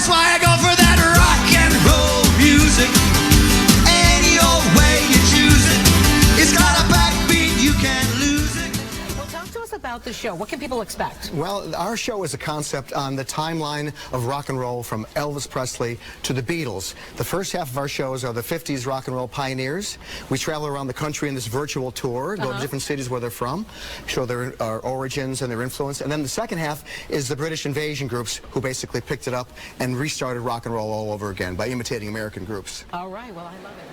That's why I go for that rock and roll music. Any old way you choose it. It's got a backbeat, you can't lose it. Well, talk to us about the show. What can people expect? Well, our show is a concept on the timeline of rock and roll from Elvis Presley to the Beatles. The first half of our shows are the 50s rock and roll pioneers. We travel around the country in this virtual tour, go to different cities where they're from, show their origins and their influence. And then the second half is the British invasion groups who basically picked it up and restarted rock and roll all over again by imitating American groups. All right, well, I love it.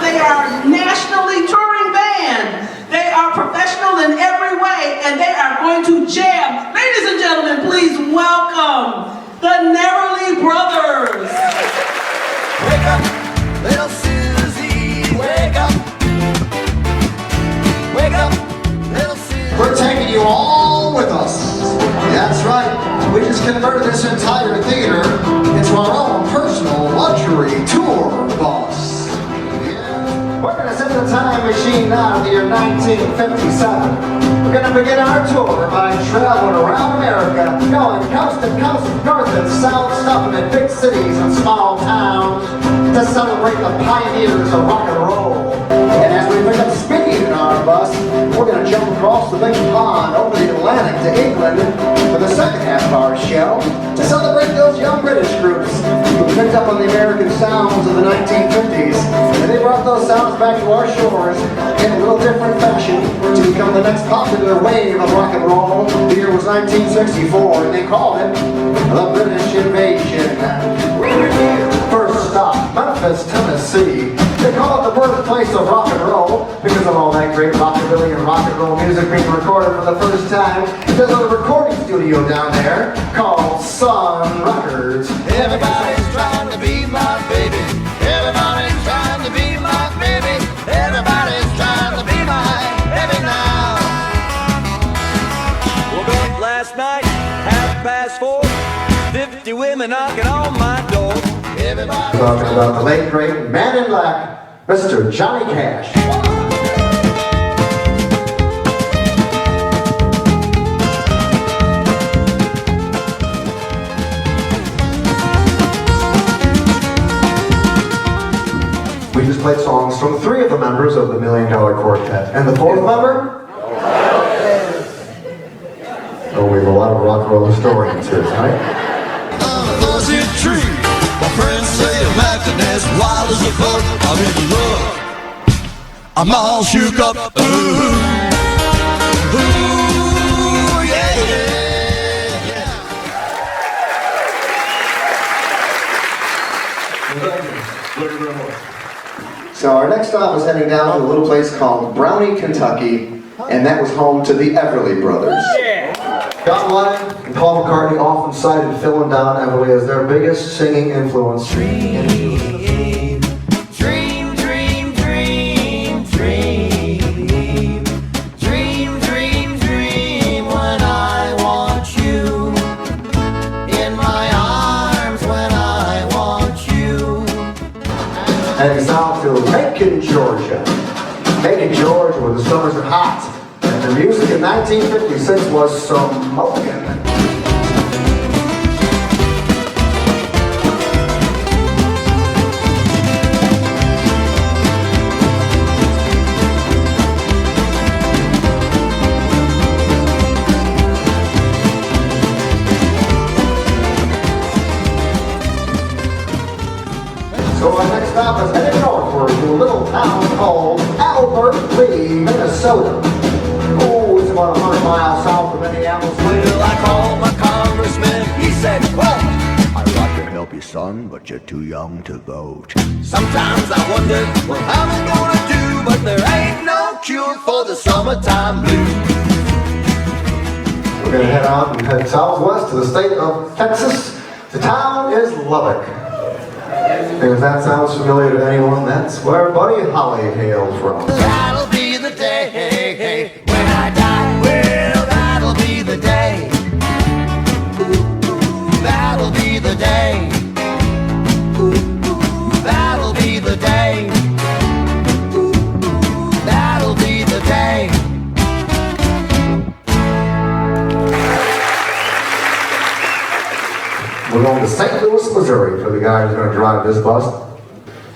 They are nationally touring band. They are professional in every way, and they are going to jam. Ladies and gentlemen, please welcome the Neroli Brothers. Wake up, little Susie, wake up. Wake up, little Susie. We're taking you all with us. That's right. We just converted this entire theater into our own personal luxury tour bus. We're going to set the time machine now to the year 1957. We're going to begin our tour by traveling around America, going coast to coast, north and south, stopping at big cities and small towns to celebrate the pioneers of rock and roll. And as we pick up speed in our bus, we're going to jump across the big pond over the Atlantic to England for the second half of our show to celebrate those young British groups who picked up on the American sounds of the 1950s. And they brought those sounds back to our shores in a little different fashion to become the next popular wave of rock and roll. The year was 1964, and they called it the British Invasion. First stop, Memphis, Tennessee. They call it the birthplace of rock and roll because of all that great rockabilly and rock and roll music being recorded for the first time. There's a recording studio down there called Sun Records. Everybody's trying to be my baby. Everybody's trying to be my baby. Everybody's trying to be my baby now. Woke up last night, 4:30. 50 women knocking on my door. Everybody Talking about the late great man in black, Mr. Johnny Cash. We just played songs from 3 of the members of the $1 Million Quartet. And the 4th member? Oh, we have a lot of rock and roll historians here tonight. fuzzy tree. My friends say I'm acting as wild as a bug. I'm in love. I'm all shook up. Ooh, ooh, yeah, yeah. So our next stop is heading down to a little place called Brownie, Kentucky, and that was home to the Everly Brothers. John Lennon and Paul McCartney often cited Phil and Don Everly as their biggest singing influence. Dream, dream, dream, dream, dream, dream, dream, dream. When I want you in my arms, when I want you. Heading south to Macon, Georgia. Macon, Georgia, where the summers are hot. And the music in 1956 was smoking. So our next stop is headed northward to a little town called Albert Lee, Minnesota. Oh, it's about 100 miles south of Minneapolis. Well, I called my congressman. He said, quote, I'd like to help you, son, but you're too young to vote. sometimes I wonder what I'm gonna do, but there ain't no cure for the summertime blues. We're going to head out and head southwest to the state of Texas. The town is Lubbock. And if that sounds familiar to anyone, that's where Buddy Holly hailed from. That'll be the day when I die. Well, that'll be the day. That'll be the day. That'll be the day. That'll be the day. We're going to St. Louis, Missouri for the guy who's going to drive this bus.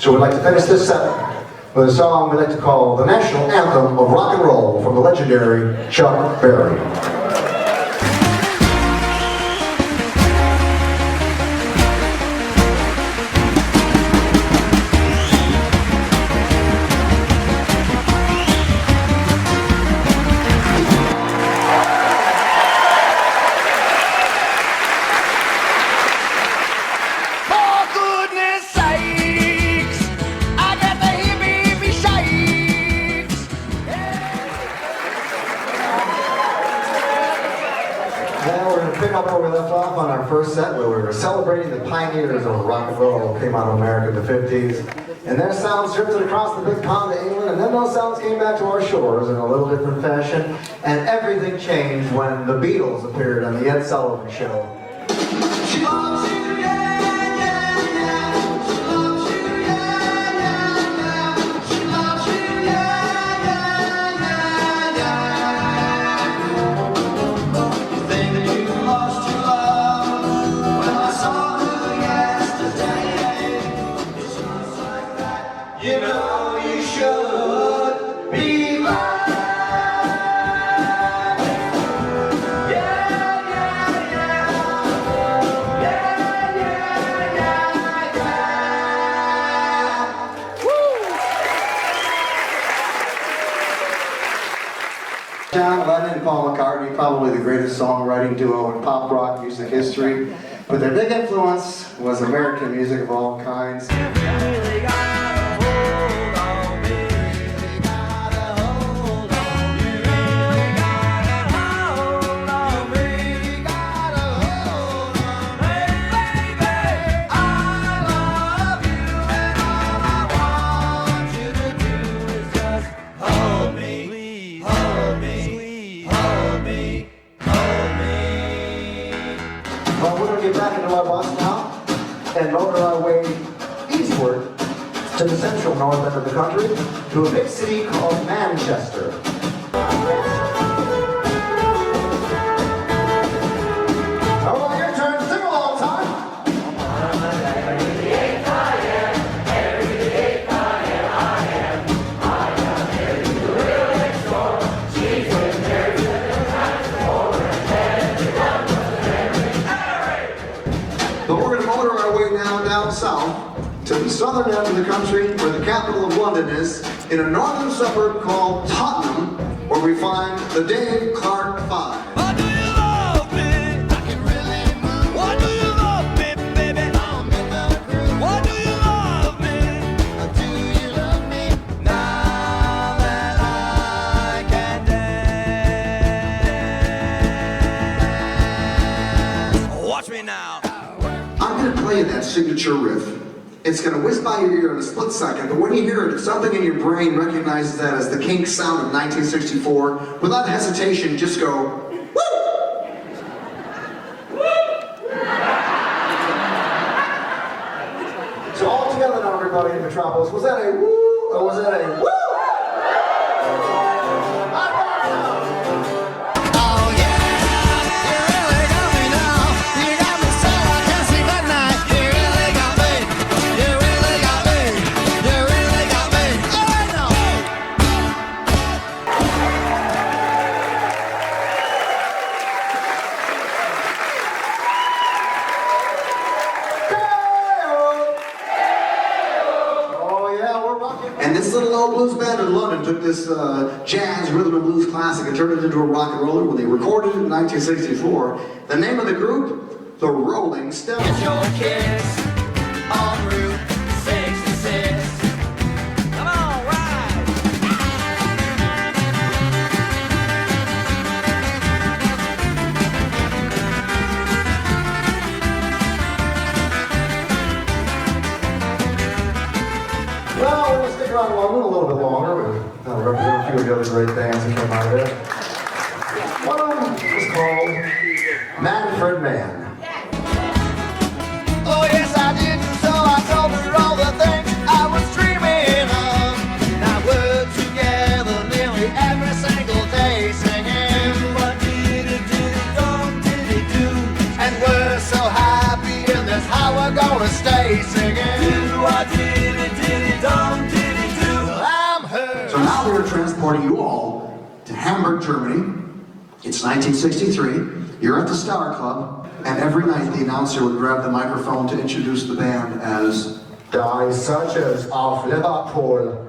So we'd like to finish this set with a song we like to call the national anthem of rock and roll from the legendary Chuck Berry. Where we left off on our first set, where we were celebrating the pioneers of rock and roll who came out of America in the 50s. And their sounds drifted across the big pond to England, and then those sounds came back to our shores in a little different fashion. And everything changed when the Beatles appeared on the Ed Sullivan Show. She loves you, yeah, yeah, yeah. She loves you, yeah, yeah, yeah. She loves you, yeah, yeah, yeah. You think that you lost your love? Well, I saw her yesterday. It's just like that. You know you should be mine. John Lennon and Paul McCartney, probably the greatest songwriting duo in pop rock music history, but their big influence was American music of all kinds. Well, we're going to get back into our bus now and motor our way eastward to the central north end of the country to a big city called Manchester. All right, your turn. Sing along, time. But we're going to motor our way now down south to the southern end of the country where the capital of London is, in a northern suburb called Tottenham, where we find the Dave Clark Five. Why do you love me? I can really move. Why do you love me, baby? I'm in the groove. Why do you love me? Do you love me? Now that I can dance. Watch me now. I'm going to play that signature riff. It's going to whiz by your ear in a split second, but when you hear it, something in your brain recognizes that as the Kinks sound of 1964. Without hesitation, just go, woo! So all together now, everybody in Metropolis, was that a woo, or was that a woo? And this little old blues band in London took this jazz rhythm and blues classic and turned it into a rock and roller when they recorded it in 1964. The name of the group, the Rolling Stones. Get your kicks on Route 66. Come on, ride. Well, we're going to stick around London a little bit longer. We'll represent a few of the other great bands that came out of there. One of them is called Manfred Mann. Oh, yes, I did. So I told her all the things I was dreaming of. Now we're together nearly every single day singing. What did it do? And we're so happy in Hamburg, Germany. It's 1963. You're at the Star Club, and every night the announcer would grab the microphone to introduce the band as Die Searchers of Liverpool.